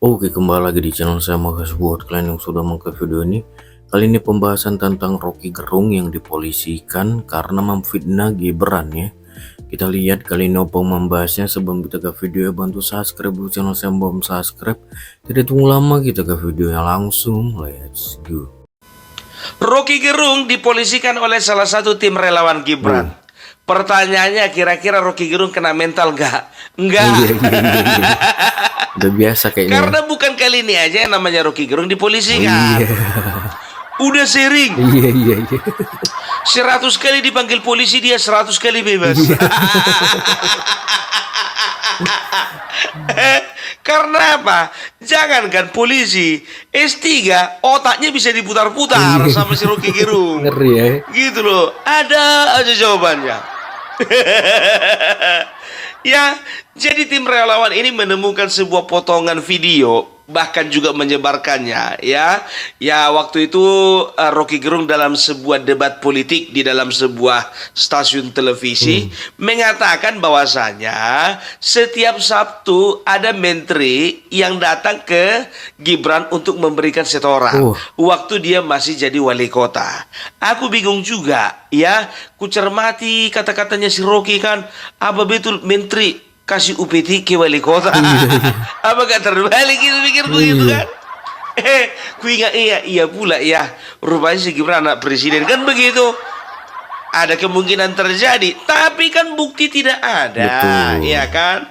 Oke, kembali lagi di channel saya. Makasih buat kalian yang sudah mengklik video ini. Kali ini pembahasan tentang Rocky Gerung yang dipolisikan karena memfitnah Gibran ya. Kita lihat kali ini opung membahasnya. Sebelum kita ke video, bantu subscribe dulu channel saya, belum subscribe. Tidak tunggu lama, kita ke videonya langsung. Let's go. Rocky Gerung dipolisikan oleh salah satu tim relawan Gibran. Pertanyaannya, kira-kira Rocky Gerung kena mental nggak? Enggak. Iya. Udah biasa kayaknya. Karena bukan kali ini aja yang namanya Rocky Gerung dipolisikan. Udah sering. Iya. 100 kali dipanggil polisi, dia 100 kali bebas. Karena apa? Jangankan polisi, S3 otaknya bisa diputar-putar sama si Rocky Gerung. Ngeri ya. Gitu loh. Ada aja jawabannya. Ya, jadi tim relawan ini menemukan sebuah potongan video, bahkan juga menyebarkannya ya. Ya, waktu itu Rocky Gerung dalam sebuah debat politik di dalam sebuah stasiun televisi mengatakan bahwasanya setiap Sabtu ada menteri yang datang ke Gibran untuk memberikan setoran waktu dia masih jadi wali kota. Aku bingung juga ya, ku cermati kata-katanya si Rocky kan, apa betul menteri kasih UPT ke wali kota? Apa gak terbalik gitu pikirku gitu kan? Ku ingat iya pula ya, rupanya si Gibran anak presiden kan begitu. Ada kemungkinan terjadi, tapi kan bukti tidak ada. Iya kan?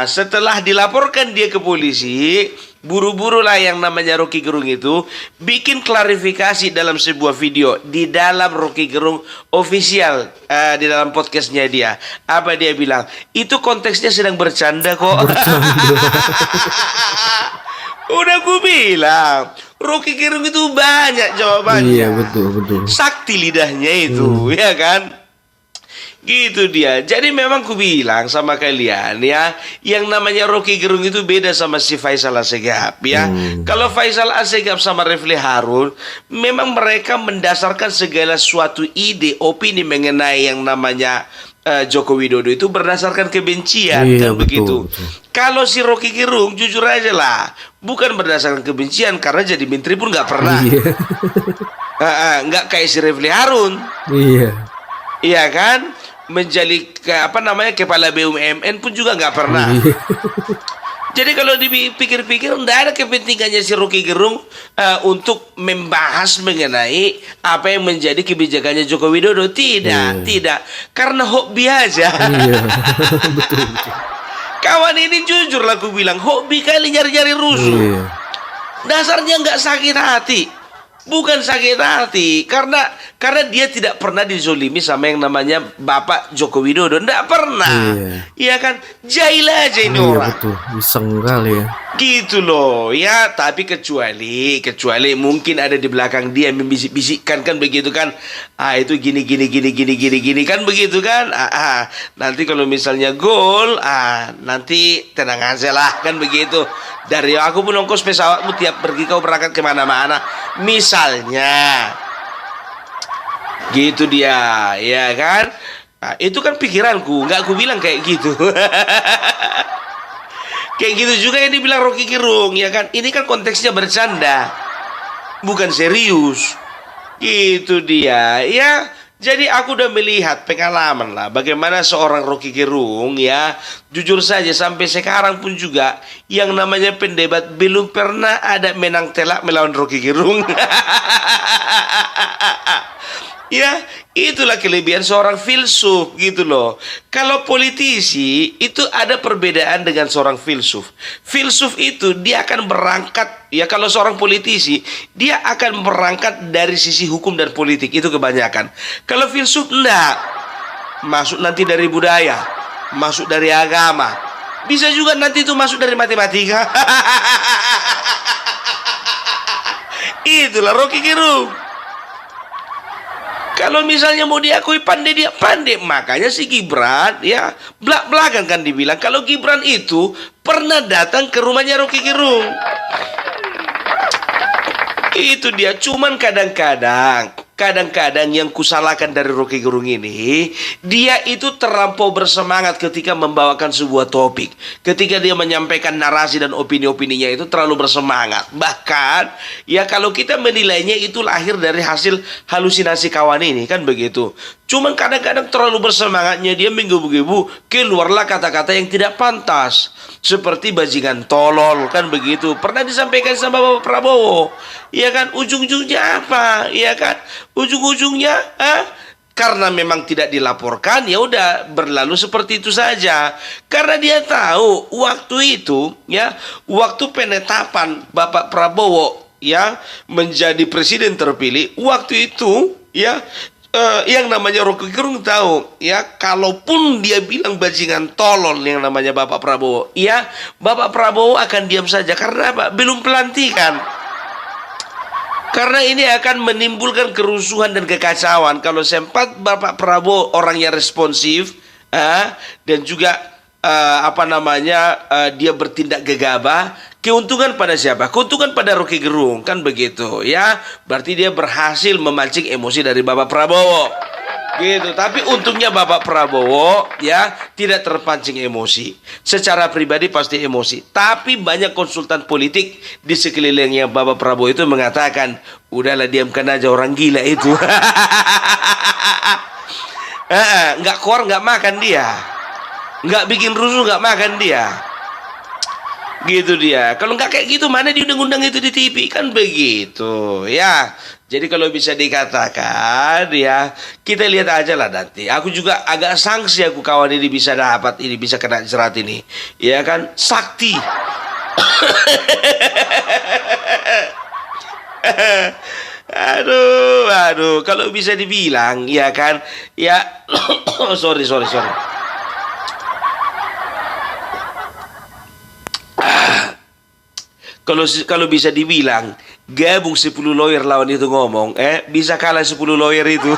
Setelah dilaporkan dia ke polisi, buru-burulah yang namanya Rocky Gerung itu bikin klarifikasi dalam sebuah video di dalam Rocky Gerung official, di dalam podcastnya dia. Apa dia bilang? Itu konteksnya sedang bercanda kok. Udah gue bilang, Rocky Gerung itu banyak jawabannya. Iya, betul. Sakti lidahnya itu, ya kan? Gitu dia. Jadi memang ku bilang sama kalian ya, yang namanya Rocky Gerung itu beda sama si Faisal Assegaf ya. Kalau Faisal Assegaf sama Refli Harun, memang mereka mendasarkan segala suatu ide, opini mengenai yang namanya Joko Widodo itu berdasarkan kebencian, kan begitu. Kalau si Rocky Gerung jujur aja lah, bukan berdasarkan kebencian, karena jadi menteri pun nggak pernah. Nggak kayak si Refli Harun. Iya kan? Menjadi kepala BUMN pun juga nggak pernah. Jadi kalau dipikir-pikir, tidak ada kepentingannya si Rocky Gerung untuk membahas mengenai apa yang menjadi kebijakannya Joko Widodo. Tidak. Karena hobi aja. Betul. Kawan ini jujur lah aku bilang, hobi kali nyari-nyari rusuh. Dasarnya nggak sakit hati. Bukan sakit hati, karena dia tidak pernah dizolimi sama yang namanya Bapak Joko Widodo. Tidak pernah. Iya kan? Jahil aja ini orang. Betul, iseng kali ya. Gitu loh ya. Tapi kecuali mungkin ada di belakang dia membisik-bisikkan kan begitu kan. Itu gini kan begitu kan. Nanti kalau misalnya gol, nanti tenang aja lah kan begitu. Dari aku pun ongkos pesawatmu tiap pergi kau berangkat kemana-mana misalnya. Gitu dia, ya kan? Itu kan pikiranku, nggak aku bilang kayak gitu. Kayak gitu juga yang dibilang Rocky Gerung, ya kan? Ini kan konteksnya bercanda, bukan serius. Gitu dia, ya. Jadi aku udah melihat pengalaman lah bagaimana seorang Rocky Gerung ya. Jujur saja sampai sekarang pun juga yang namanya pendebat belum pernah ada menang telak melawan Rocky Gerung. Ya, itulah kelebihan seorang filsuf gitu loh. Kalau politisi itu ada perbedaan dengan seorang filsuf. Filsuf itu dia akan berangkat, ya kalau seorang politisi dia akan berangkat dari sisi hukum dan politik, itu kebanyakan. Kalau filsuf enggak, masuk nanti dari budaya, masuk dari agama, bisa juga nanti itu masuk dari matematika. Itulah Rocky Gerung. Kalau misalnya mau diakui pandai, dia pandai. Makanya si Gibran ya belak-belakan kan dibilang kalau Gibran itu pernah datang ke rumahnya Rocky Gerung. Itu dia. Cuman kadang-kadang kadang-kadang yang kusalahkan dari Rocky Gerung ini, dia itu terlampau bersemangat ketika membawakan sebuah topik. Ketika dia menyampaikan narasi dan opini-opininya itu terlalu bersemangat. Bahkan, ya kalau kita menilainya itu lahir dari hasil halusinasi kawan ini, kan begitu. Cuman kadang-kadang terlalu bersemangatnya dia menggebu-gebu keluarlah kata-kata yang tidak pantas. Seperti bajingan tolol, kan begitu. Pernah disampaikan sama Bapak Prabowo. Ya kan, ujung-ujungnya apa? Ya kan, ujung-ujungnya karena memang tidak dilaporkan, ya udah berlalu seperti itu saja. Karena dia tahu waktu itu, ya, waktu penetapan Bapak Prabowo ya menjadi presiden terpilih, waktu itu ya yang namanya Rocky Gerung tahu ya, kalaupun dia bilang bajingan tolol yang namanya Bapak Prabowo, ya Bapak Prabowo akan diam saja. Karena apa? Belum pelantikan. Karena ini akan menimbulkan kerusuhan dan kekacauan. Kalau sempat Bapak Prabowo orangnya responsif dan juga dia bertindak gegabah, keuntungan pada siapa? Keuntungan pada Rocky Gerung, kan begitu ya. Berarti dia berhasil memancing emosi dari Bapak Prabowo. Gitu. Tapi untungnya Bapak Prabowo ya tidak terpancing emosi. Secara pribadi pasti emosi. Tapi banyak konsultan politik di sekelilingnya Bapak Prabowo itu mengatakan, udahlah diamkan aja orang gila itu. Nggak keluar nggak makan dia. Nggak bikin rusuh nggak makan dia. Gitu dia. Kalau nggak kayak gitu mana diundang-undang itu di TV, kan begitu ya. Jadi kalau bisa dikatakan ya, kita lihat aja lah nanti. Aku juga agak sangsi aku kawan ini bisa dapat ini, bisa kena jerat ini. Ya kan, sakti. Aduh, kalau bisa dibilang ya kan, ya sorry. Kalau bisa dibilang gabung 10 lawyer lawan itu ngomong, bisa kalah 10 lawyer itu.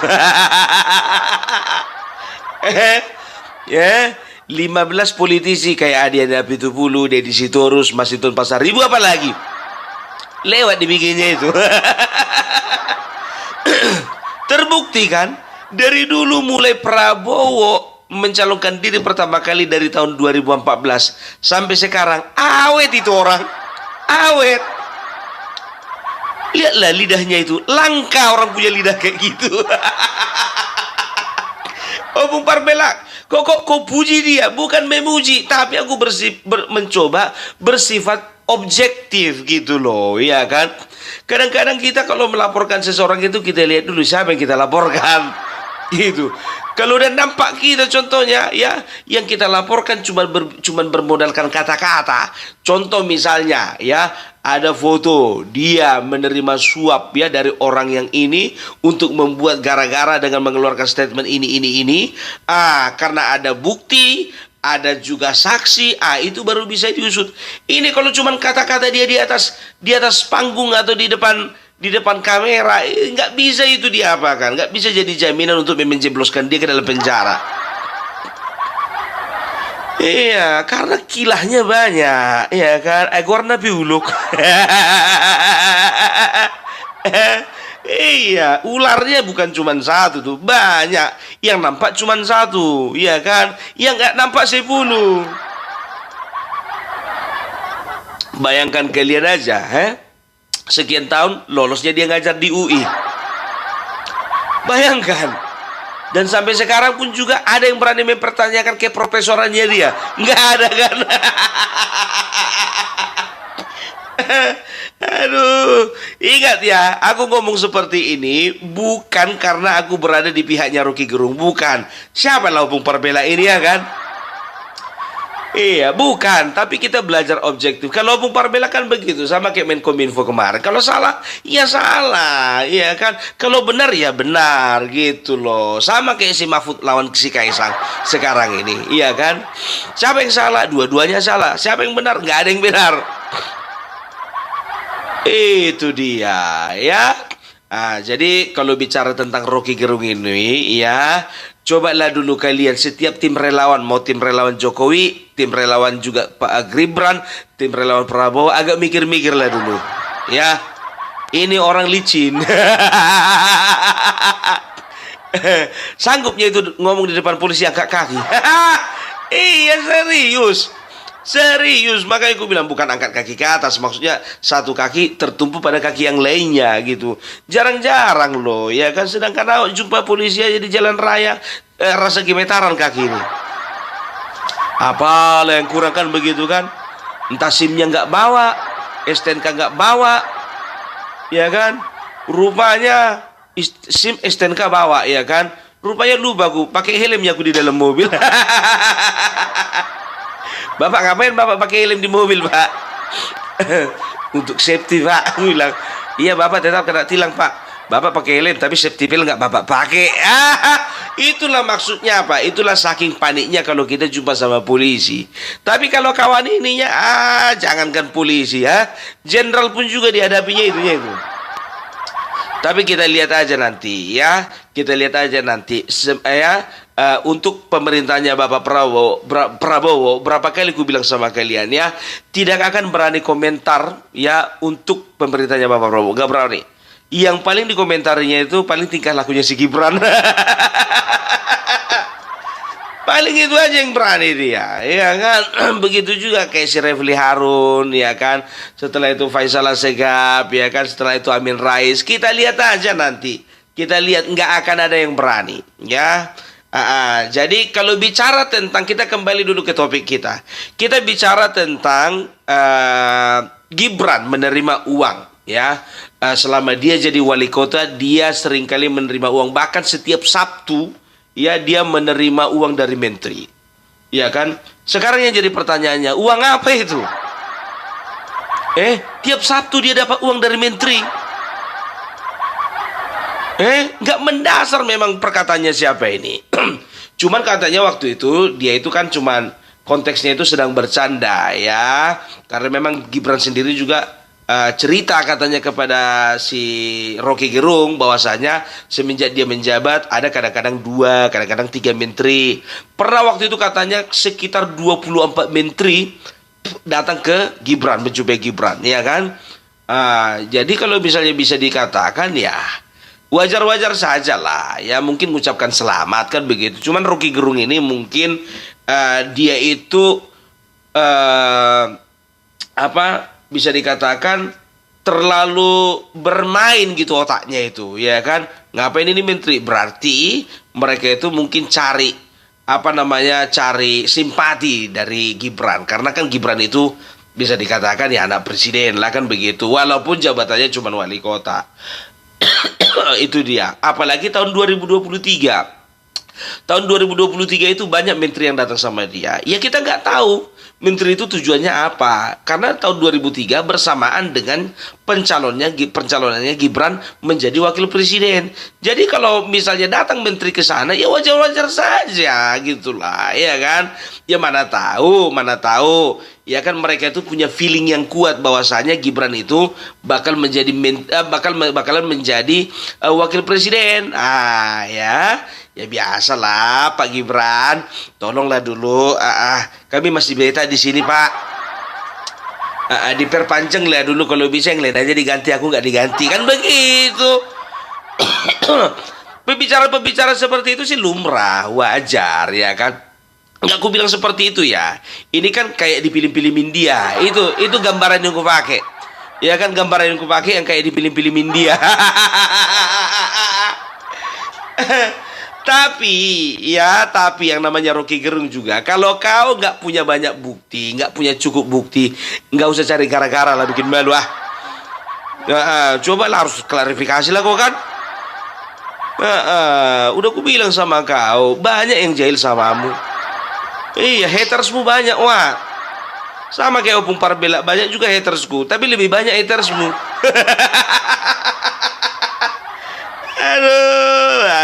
Ya, 15 politisi kayak Adi Apitupulu, Deddy Sitorus, Masinton Pasaribu apa lagi? Lewat dibikinnya itu. Terbukti kan? Dari dulu mulai Prabowo mencalonkan diri pertama kali dari tahun 2014 sampai sekarang awet itu orang. Awet. Lihatlah lidahnya itu. Langka orang punya lidah kayak gitu. Oh Bung Parbela, kok puji dia? Bukan memuji, tapi aku mencoba bersifat objektif gitu loh, ya kan? Kadang-kadang kita kalau melaporkan seseorang itu kita lihat dulu siapa yang kita laporkan. Gitu. Kalau udah nampak kita contohnya ya, yang kita laporkan cuman bermodalkan kata-kata. Contoh misalnya ya, ada foto dia menerima suap ya dari orang yang ini untuk membuat gara-gara dengan mengeluarkan statement ini. Karena ada bukti, ada juga saksi, itu baru bisa diusut. Ini kalau cuman kata-kata dia di atas panggung atau di depan kamera, nggak bisa itu diapakan, nggak bisa jadi jaminan untuk menjebloskan dia ke dalam penjara. Iya, karena kilahnya banyak, ya kan, ekornya piuluk. Iya, ularnya bukan cuma satu tuh, banyak. Yang nampak cuma satu, ya kan, yang nggak nampak 10. Bayangkan kalian aja, sekian tahun lolosnya dia ngajar di UI. Bayangkan. Dan sampai sekarang pun juga ada yang berani mempertanyakan keprofesorannya dia. Nggak ada kan? Aduh, ingat ya, aku ngomong seperti ini bukan karena aku berada di pihaknya Rocky Gerung, bukan. Siapa lah Bung Parbela ini ya kan? Iya, bukan. Tapi kita belajar objektif. Kalau Bung Parbela kan begitu, sama kayak Menkominfo kemarin. Kalau salah, ya salah, iya kan. Kalau benar, ya benar, gitu loh. Sama kayak si Mahfud lawan si Kaisang sekarang ini, iya kan. Siapa yang salah? Dua-duanya salah. Siapa yang benar? Nggak ada yang benar. Itu dia, ya. Jadi kalau bicara tentang Rocky Gerung ini, ya, cobalah dulu kalian setiap tim relawan, mau tim relawan Jokowi, tim relawan juga Pak Gibran, tim relawan Prabowo, agak mikir-mikir lah dulu, ya. Ini orang licin. Sanggupnya itu ngomong di depan polisi angkat kaki. Iya, serius. Serius, makanya aku bilang bukan angkat kaki ke atas, maksudnya satu kaki tertumpu pada kaki yang lainnya gitu. Jarang-jarang loh, ya kan. Sedangkan awak jumpa polisi aja di jalan raya, rasa gemetaran kaki ini. Apalah yang kurang kan begitu kan? Entah SIM-nya nggak bawa, STNK nggak bawa, ya kan? Rupanya SIM STNK bawa, ya kan? Rupanya lupa aku pakai helmnya aku di dalam mobil. Bapak ngapain bapak pakai helm di mobil, Pak? Untuk safety, Pak. Aku bilang, iya bapak tetap kena tilang, Pak. Bapak pakai helm tapi safety belt nggak bapak pakai. Itulah maksudnya apa? Itulah saking paniknya kalau kita jumpa sama polisi. Tapi kalau kawan ininya, jangankan polisi ya, jenderal pun juga dihadapinya itu. Tapi kita lihat aja nanti ya, kita lihat aja nanti untuk pemerintahnya Bapak Prabowo, berapa kali ku bilang sama kalian ya, tidak akan berani komentar ya untuk pemerintahnya Bapak Prabowo, gak berani. Yang paling dikomentarinya itu paling tingkah lakunya si Gibran. Paling itu aja yang berani dia, ya kan? Begitu juga kayak si Refli Harun, ya kan? Setelah itu Faisal Assegaf, ya kan? Setelah itu Amin Rais. Kita lihat aja nanti. Kita lihat nggak akan ada yang berani, ya. Jadi kalau bicara tentang, kita kembali dulu ke topik kita. Kita bicara tentang Gibran menerima uang, ya. Selama dia jadi wali kota, dia seringkali menerima uang. Bahkan setiap Sabtu, ya, dia menerima uang dari menteri. Ya kan? Sekarang yang jadi pertanyaannya, uang apa itu? Tiap Sabtu dia dapat uang dari menteri. Nggak mendasar memang perkataannya siapa ini. Cuman katanya waktu itu, dia itu kan cuman konteksnya itu sedang bercanda ya. Karena memang Gibran sendiri juga cerita katanya kepada si Rocky Gerung bahwasanya semenjak dia menjabat ada kadang-kadang 2, kadang-kadang 3 menteri. Pernah waktu itu katanya sekitar 24 menteri datang ke Gibran, menjumpai Gibran, ya kan? Jadi kalau misalnya bisa dikatakan ya wajar-wajar saja lah, ya mungkin mengucapkan selamat kan begitu. Cuman Rocky Gerung ini mungkin dia itu bisa dikatakan terlalu bermain gitu otaknya itu, ya kan? Ngapain ini menteri? Berarti mereka itu mungkin cari cari simpati dari Gibran, karena kan Gibran itu bisa dikatakan ya anak presiden lah kan begitu, walaupun jabatannya cuma wali kota. Itu dia. Apalagi tahun 2023. Tahun 2023 itu banyak menteri yang datang sama dia. Ya kita nggak tahu menteri itu tujuannya apa. Karena tahun 2003 bersamaan dengan pencalonannya Gibran menjadi wakil presiden. Jadi kalau misalnya datang menteri ke sana, ya wajar-wajar saja gitulah, ya kan? Ya mana tahu. Ya kan mereka itu punya feeling yang kuat bahwasanya Gibran itu bakalan menjadi wakil presiden. Ya biasalah Pak Gibran, tolonglah dulu, kami masih beta di sini Pak. Diperpanjang lah dulu kalau bisa, yang lain aja diganti, aku nggak diganti kan begitu. Pembicara-pembicara seperti itu sih lumrah, wajar ya kan. Nggak aku bilang seperti itu ya. Ini kan kayak di film-film India. Itu gambaran yang aku pakai. Ya kan, gambaran yang aku pakai yang kayak di film-film India. Tapi yang namanya Rocky Gerung juga, kalau kau nggak punya banyak bukti, nggak punya cukup bukti, nggak usah cari gara-gara lah, bikin malu cobalah harus klarifikasi lah kau kan. Udah aku bilang sama kau, banyak yang jahil samamu. Iya, hatersmu banyak, wah. Sama kayak Opung Parbela, banyak juga hatersku, tapi lebih banyak hatersmu.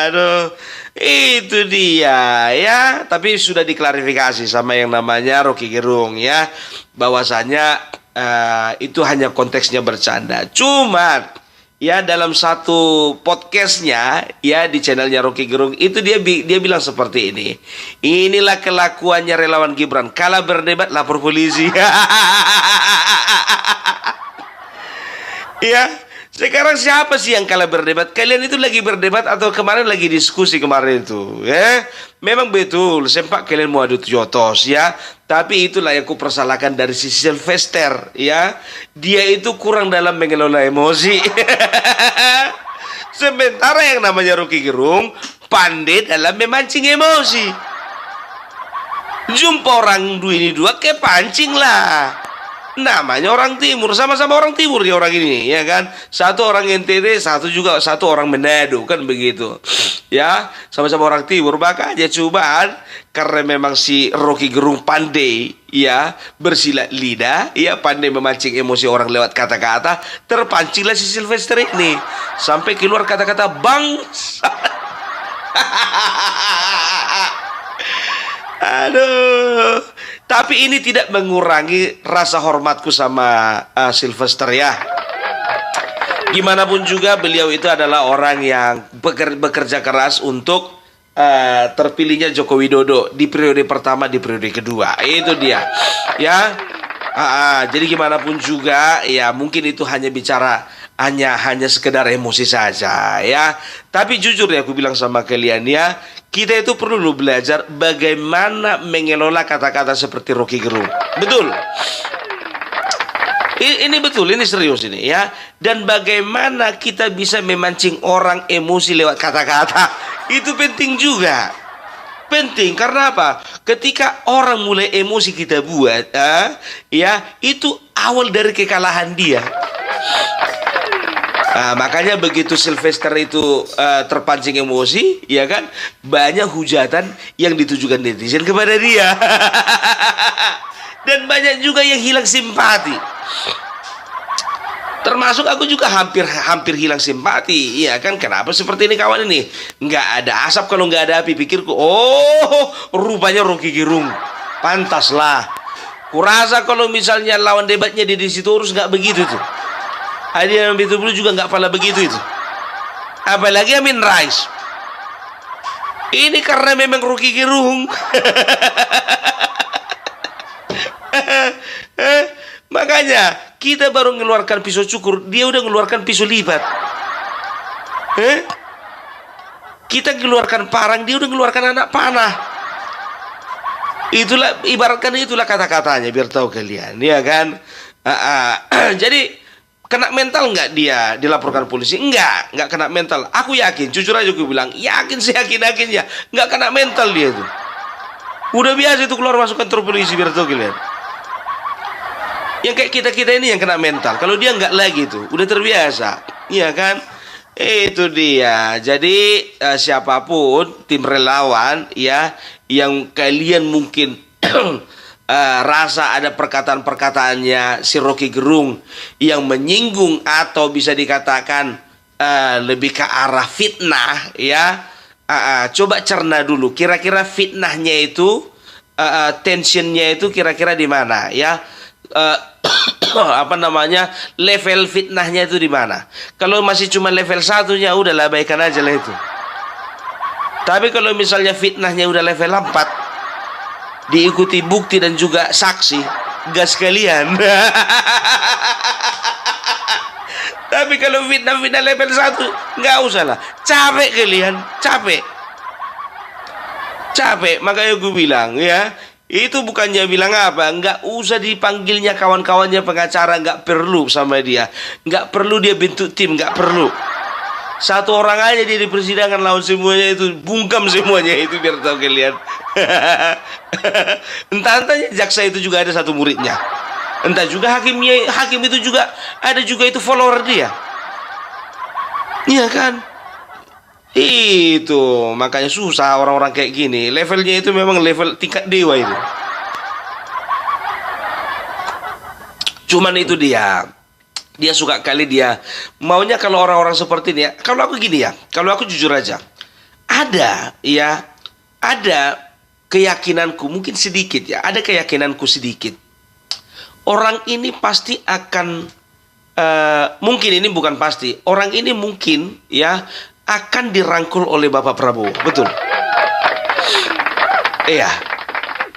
Aduh. Itu dia ya. Tapi sudah diklarifikasi sama yang namanya Rocky Gerung ya, bahwasanya itu hanya konteksnya bercanda. Cuman ya dalam satu podcastnya ya di channelnya Rocky Gerung itu dia bilang seperti ini. Inilah kelakuannya relawan Gibran, kala berdebat lapor polisi. Ya, Sekarang siapa sih yang kalah berdebat? Kalian itu lagi berdebat atau kemarin lagi diskusi kemarin itu? Ya, memang betul. Sempat kalian mau adu jotos ya. Tapi itulah yang kupersalahkan dari si Sylvester ya. Dia itu kurang dalam mengelola emosi. Sementara yang namanya Rocky Gerung pandai dalam memancing emosi. Jumpa orang ini dua kepancing lah. Namanya orang timur, sama-sama orang timur ya orang ini, ya kan? Satu orang NTT, satu orang Manado, kan begitu. Ya, sama-sama orang timur, makanya cobaan karena memang si Rocky Gerung pandai ya bersilat lidah, ya pandai memancing emosi orang lewat kata-kata, terpancinglah si Sylvester ini sampai keluar kata-kata bangsa. Aduh, tapi ini tidak mengurangi rasa hormatku sama Sylvester ya. Gimana pun juga beliau itu adalah orang yang bekerja keras untuk terpilihnya Joko Widodo di periode pertama, di periode kedua. Itu dia. Ya. Jadi gimana pun juga ya mungkin itu hanya bicara hanya sekedar emosi saja ya. Tapi jujur ya aku bilang sama kalian ya, kita itu perlu belajar bagaimana mengelola kata-kata seperti Rocky Gerung. Betul. Ini betul, ini serius ini ya. Dan bagaimana kita bisa memancing orang emosi lewat kata-kata. Itu penting juga. Penting karena apa? Ketika orang mulai emosi kita buat, ya itu awal dari kekalahan dia. Makanya begitu Sylvester itu terpancing emosi, ya kan? Banyak hujatan yang ditujukan netizen kepada dia. Dan banyak juga yang hilang simpati. Termasuk aku juga hampir hilang simpati, iya kan? Kenapa seperti ini kawan ini? Nggak ada asap kalau nggak ada api. Pikirku, oh rupanya Rocky Gerung. Pantaslah. Kurasa kalau misalnya lawan debatnya di situ harus nggak begitu tuh. Hadiah yang betul juga nggak pala begitu itu. Apalagi Amin Rais. Ini karena memang Rocky Gerung. Makanya kita baru mengeluarkan pisau cukur, dia udah mengeluarkan pisau lipat. Kita mengeluarkan parang, dia udah mengeluarkan anak panah. Itulah ibaratkan itulah kata-katanya biar tahu kalian, ya kan? Jadi kena mental nggak dia dilaporkan polisi? Nggak kena mental. Aku yakin, jujur aja aku bilang, yakin ya, nggak kena mental dia itu. Udah biasa itu keluar masuk kantor polisi biar tahu kalian. Yang kayak kita ini yang kena mental. Kalau dia nggak lagi tuh, udah terbiasa, iya kan? Itu dia. Jadi siapapun tim relawan ya yang kalian mungkin rasa ada perkataan-perkataannya si Rocky Gerung yang menyinggung atau bisa dikatakan lebih ke arah fitnah ya, coba cerna dulu kira-kira fitnahnya itu tensionnya itu kira-kira di mana ya, apa namanya level fitnahnya itu di mana. Kalau masih cuma level satunya udahlah abaikan aja lah itu. Tapi kalau misalnya fitnahnya udah level 4 diikuti bukti dan juga saksi, gas kalian. Tapi kalau fitnah level 1 nggak usah lah, capek kalian, capek. Makanya gue bilang ya, itu bukannya bilang apa, nggak usah dipanggilnya kawan-kawannya pengacara, nggak perlu sama dia, nggak perlu dia bentuk tim, nggak perlu. Satu orang aja dia di persidangan lawan semuanya itu, bungkam semuanya itu biar tahu kalian. Entah-entahnya jaksa itu juga ada satu muridnya, entah juga hakim itu juga ada juga itu follower dia, iya kan? Itu makanya susah orang-orang kayak gini, levelnya itu memang level tingkat dewa itu. Cuman itu dia suka kali dia maunya kalau orang-orang seperti ini ya. Kalau aku gini ya, kalau aku jujur aja, ada keyakinanku mungkin sedikit ya, ada keyakinanku sedikit. Orang ini pasti akan mungkin ini bukan pasti, orang ini mungkin ya akan dirangkul oleh Bapak Prabowo, betul? Iya.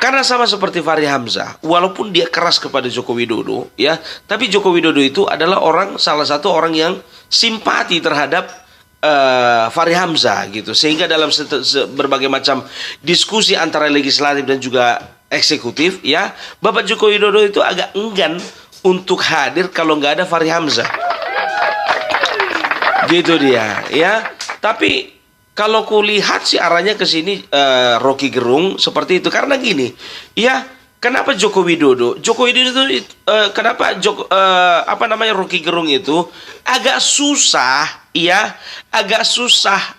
Karena sama seperti Fahri Hamzah, walaupun dia keras kepada Joko Widodo, ya, tapi Joko Widodo itu adalah salah satu orang yang simpati terhadap Fahri Hamzah gitu, sehingga dalam berbagai macam diskusi antara legislatif dan juga eksekutif, ya, Bapak Joko Widodo itu agak enggan untuk hadir kalau nggak ada Fahri Hamzah, gitu dia, ya. Tapi kalau kulihat sih arahnya ke sini Rocky Gerung seperti itu karena gini, ya kenapa Joko Widodo itu kenapa Rocky Gerung itu agak susah, ya agak susah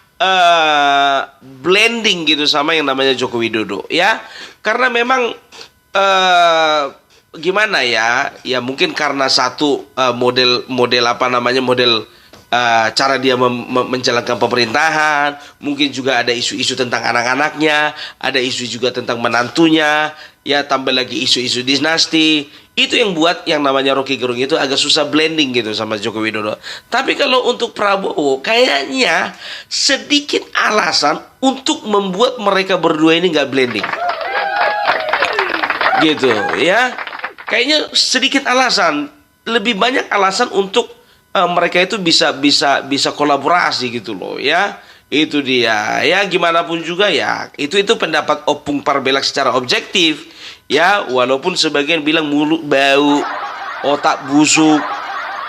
blending gitu sama yang namanya Joko Widodo, ya karena memang gimana ya, ya mungkin karena satu model cara dia menjalankan pemerintahan, mungkin juga ada isu-isu tentang anak-anaknya, ada isu juga tentang menantunya, ya tambah lagi isu-isu dinasti. Itu yang buat yang namanya Rocky Gerung itu agak susah blending gitu sama Joko Widodo. Tapi kalau untuk Prabowo, kayaknya sedikit alasan untuk membuat mereka berdua ini nggak blending. Gitu, ya. Kayaknya sedikit alasan, lebih banyak alasan untuk mereka itu bisa kolaborasi gitu loh, ya itu dia, ya gimana pun juga ya itu pendapat Opung Parbelak secara objektif, ya walaupun sebagian bilang mulut bau, otak busuk,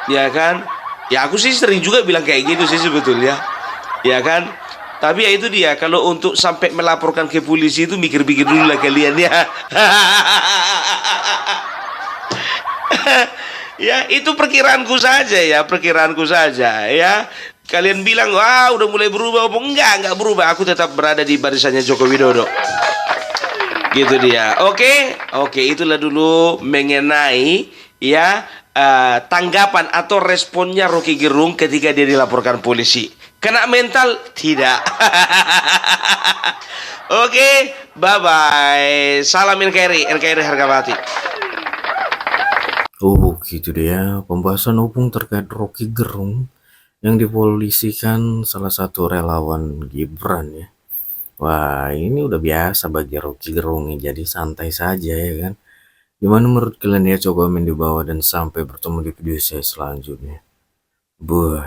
ya kan, ya aku sih sering juga bilang kayak gitu sih sebetulnya, ya kan, tapi ya itu dia, kalau untuk sampai melaporkan ke polisi itu mikir-mikir dulu lah kalian ya. Ya, itu perkiraanku saja ya, ya. Kalian bilang, wah udah mulai berubah, enggak berubah. Aku tetap berada di barisannya Joko Widodo. Gitu dia. Oke, itulah dulu mengenai ya tanggapan atau responnya Rocky Gerung ketika dia dilaporkan polisi. Kena mental? Tidak. Oke, bye-bye. Salam NKRI harga mati. Oh gitu deh ya, pembahasan Opung terkait Rocky Gerung yang dipolisikan salah satu relawan Gibran ya. Wah ini udah biasa bagi Rocky Gerung nih, jadi santai saja ya kan. Gimana menurut kalian ya, coba komen di bawah dan sampai bertemu di video saya selanjutnya. Buah.